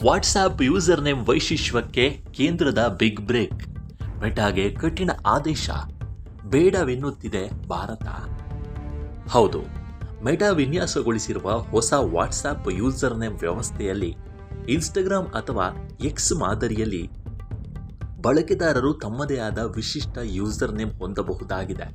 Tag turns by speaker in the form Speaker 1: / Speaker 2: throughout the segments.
Speaker 1: WhatsApp user name ವೈಶಿಷ್ಟ್ಯಕ್ಕೆ ಕೇಂದ್ರದ big break. ಮೆಟಾಗೆ ಕಠಿಣ ಆದೇಶ, ಬೇಡವೆನ್ನುತ್ತಿದೆ ಭಾರತ. ಹೌದು, ಮೆಟಾ ವಿನ್ಯಾಸಗೊಳಿಸಿರುವ ಹೊಸ ವಾಟ್ಸ್ಆಪ್ ಯೂಸರ್ ನೇಮ್ ವ್ಯವಸ್ಥೆಯಲ್ಲಿ ಇನ್ಸ್ಟಾಗ್ರಾಮ್ ಅಥವಾ ಎಕ್ಸ್ ಮಾದರಿಯಲ್ಲಿ ಬಳಕೆದಾರರು ತಮ್ಮದೇ ಆದ ವಿಶಿಷ್ಟ ಯೂಸರ್ ನೇಮ್ ಹೊಂದಬಹುದಾಗಿದೆ.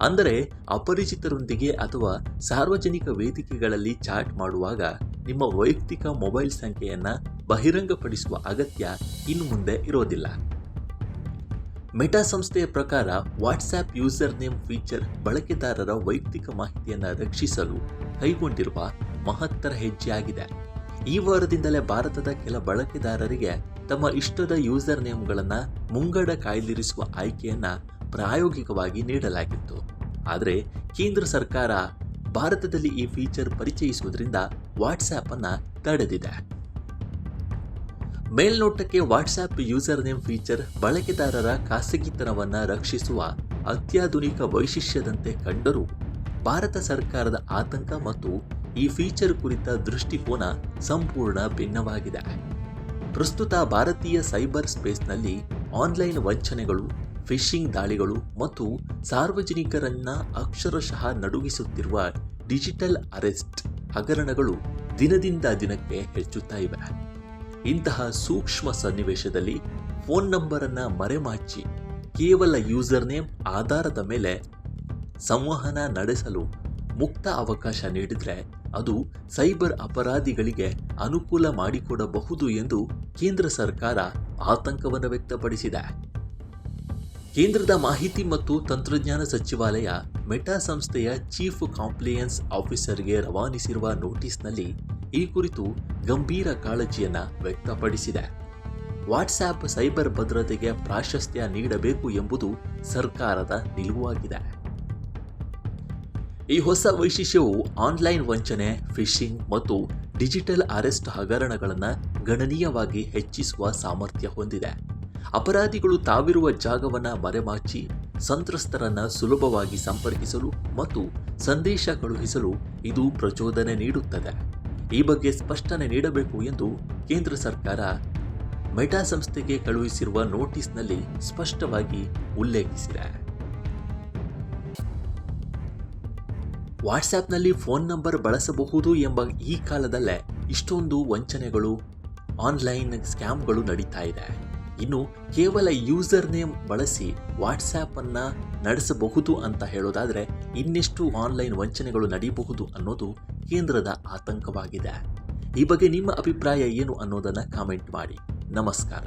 Speaker 1: ಅಂದರೆ ಅಪರಿಚಿತರೊಂದಿಗೆ ಅಥವಾ ಸಾರ್ವಜನಿಕ ವೇದಿಕೆಗಳಲ್ಲಿ ಚಾಟ್ ಮಾಡುವಾಗ ನಿಮ್ಮ ವೈಯಕ್ತಿಕ ಮೊಬೈಲ್ ಸಂಖ್ಯೆಯನ್ನು ಬಹಿರಂಗಪಡಿಸುವ ಅಗತ್ಯ ಇನ್ನು ಮುಂದೆ ಇರೋದಿಲ್ಲ. ಮೆಟಾ ಸಂಸ್ಥೆಯ ಪ್ರಕಾರ ವಾಟ್ಸ್ಆಪ್ ಯೂಸರ್ ನೇಮ್ ಫೀಚರ್ ಬಳಕೆದಾರರ ವೈಯಕ್ತಿಕ ಮಾಹಿತಿಯನ್ನು ರಕ್ಷಿಸಲು ಕೈಗೊಂಡಿರುವ ಮಹತ್ತರ ಹೆಜ್ಜೆಯಾಗಿದೆ. ಈ ವಾರದಿಂದಲೇ ಭಾರತದ ಕೆಲ ಬಳಕೆದಾರರಿಗೆ ತಮ್ಮ ಇಷ್ಟದ ಯೂಸರ್ ನೇಮ್ಗಳನ್ನು ಮುಂಗಡ ಕಾಯ್ದಿರಿಸುವ ಆಯ್ಕೆಯನ್ನು ಪ್ರಾಯೋಗಿಕವಾಗಿ ನೀಡಲಾಗಿತ್ತು. ಆದರೆ ಕೇಂದ್ರ ಸರ್ಕಾರ ಭಾರತದಲ್ಲಿ ಈ ಫೀಚರ್ ಪರಿಚಯಿಸುವುದರಿಂದ ವಾಟ್ಸ್ಆಪ್ ಅನ್ನು ತಡೆದಿದೆ. ಮೇಲ್ನೋಟಕ್ಕೆ ವಾಟ್ಸ್ಆಪ್ ಯೂಸರ್ ನೇಮ್ ಫೀಚರ್ ಬಳಕೆದಾರರ ಖಾಸಗಿತನವನ್ನು ರಕ್ಷಿಸುವ ಅತ್ಯಾಧುನಿಕ ವೈಶಿಷ್ಟ್ಯದಂತೆ ಕಂಡರೂ ಭಾರತ ಸರ್ಕಾರದ ಆತಂಕ ಮತ್ತು ಈ ಫೀಚರ್ ಕುರಿತ ದೃಷ್ಟಿಕೋನ ಸಂಪೂರ್ಣ ಭಿನ್ನವಾಗಿದೆ. ಪ್ರಸ್ತುತ ಭಾರತೀಯ ಸೈಬರ್ ಸ್ಪೇಸ್ನಲ್ಲಿ ಆನ್ಲೈನ್ ವಂಚನೆಗಳು, ಫಿಶಿಂಗ್ ದಾಳಿಗಳು ಮತ್ತು ಸಾರ್ವಜನಿಕರನ್ನ ಅಕ್ಷರಶಃ ನಡುಗಿಸುತ್ತಿರುವ ಡಿಜಿಟಲ್ ಅರೆಸ್ಟ್ ಹಗರಣಗಳು ದಿನದಿಂದ ದಿನಕ್ಕೆ ಹೆಚ್ಚುತ್ತಾ ಇವೆ. ಇಂತಹ ಸೂಕ್ಷ್ಮ ಸನ್ನಿವೇಶದಲ್ಲಿ ಫೋನ್ ನಂಬರನ್ನು ಮರೆಮಾಚಿ ಕೇವಲ ಯೂಸರ್ ನೇಮ್ ಆಧಾರದ ಮೇಲೆ ಸಂವಹನ ನಡೆಸಲು ಮುಕ್ತ ಅವಕಾಶ ನೀಡಿದರೆ ಅದು ಸೈಬರ್ ಅಪರಾಧಿಗಳಿಗೆ ಅನುಕೂಲ ಮಾಡಿಕೊಡಬಹುದು ಎಂದು ಕೇಂದ್ರ ಸರ್ಕಾರ ಆತಂಕವನ್ನು ವ್ಯಕ್ತಪಡಿಸಿದೆ. ಕೇಂದ್ರದ ಮಾಹಿತಿ ಮತ್ತು ತಂತ್ರಜ್ಞಾನ ಸಚಿವಾಲಯ ಮೆಟಾ ಸಂಸ್ಥೆಯ ಚೀಫ್ ಕಾಂಪ್ಲಿಯನ್ಸ್ ಆಫೀಸರ್ಗೆ ರವಾನಿಸಿರುವ ನೋಟಿಸ್ನಲ್ಲಿ ಈ ಕುರಿತು ಗಂಭೀರ ಕಾಳಜಿಯನ್ನು ವ್ಯಕ್ತಪಡಿಸಿದೆ. ವಾಟ್ಸ್ಆಪ್ ಸೈಬರ್ ಭದ್ರತೆಗೆ ಪ್ರಾಶಸ್ತ್ಯ ನೀಡಬೇಕು ಎಂಬುದು ಸರ್ಕಾರದ ನಿಲುವಾಗಿದೆ. ಈ ಹೊಸ ವೈಶಿಷ್ಟ್ಯವು ಆನ್ಲೈನ್ ವಂಚನೆ, ಫಿಶಿಂಗ್ ಮತ್ತು ಡಿಜಿಟಲ್ ಅರೆಸ್ಟ್ ಹಗರಣಗಳನ್ನು ಗಣನೀಯವಾಗಿ ಹೆಚ್ಚಿಸುವ ಸಾಮರ್ಥ್ಯ ಹೊಂದಿದೆ. ಅಪರಾಧಿಗಳು ತಾವಿರುವ ಜಾಗವನ್ನು ಮರೆಮಾಚಿ ಸಂತ್ರಸ್ತರನ್ನು ಸುಲಭವಾಗಿ ಸಂಪರ್ಕಿಸಲು ಮತ್ತು ಸಂದೇಶ ಕಳುಹಿಸಲು ಇದು ಪ್ರಚೋದನೆ ನೀಡುತ್ತದೆ. ಈ ಬಗ್ಗೆ ಸ್ಪಷ್ಟನೆ ನೀಡಬೇಕು ಎಂದು ಕೇಂದ್ರ ಸರ್ಕಾರ ಮೆಟಾ ಸಂಸ್ಥೆಗೆ ಕಳುಹಿಸಿರುವ ನೋಟಿಸ್ನಲ್ಲಿ ಸ್ಪಷ್ಟವಾಗಿ ಉಲ್ಲೇಖಿಸಿದೆ. ವಾಟ್ಸ್ಆ್ಯಪ್ನಲ್ಲಿ ಫೋನ್ ನಂಬರ್ ಬಳಸಬಹುದು ಎಂಬ ಈ ಕಾಲದಲ್ಲೇ ಇಷ್ಟೊಂದು ವಂಚನೆಗಳು, ಆನ್ಲೈನ್ ಸ್ಕ್ಯಾಮ್ಗಳು ನಡೀತಾ ಇದೆ. ಇನ್ನು ಕೇವಲ ಯೂಸರ್ ನೇಮ್ ಬಳಸಿ ವಾಟ್ಸ್ಆ್ಯಪ್ ಅನ್ನು ನಡೆಸಬಹುದು ಅಂತ ಹೇಳೋದಾದರೆ ಇನ್ನೆಷ್ಟು ಆನ್ಲೈನ್ ವಂಚನೆಗಳು ನಡೆಯಬಹುದು ಅನ್ನೋದು ಕೇಂದ್ರದ ಆತಂಕವಾಗಿದೆ. ಈ ಬಗ್ಗೆ ನಿಮ್ಮ ಅಭಿಪ್ರಾಯ ಏನು ಅನ್ನೋದನ್ನು ಕಾಮೆಂಟ್ ಮಾಡಿ. ನಮಸ್ಕಾರ.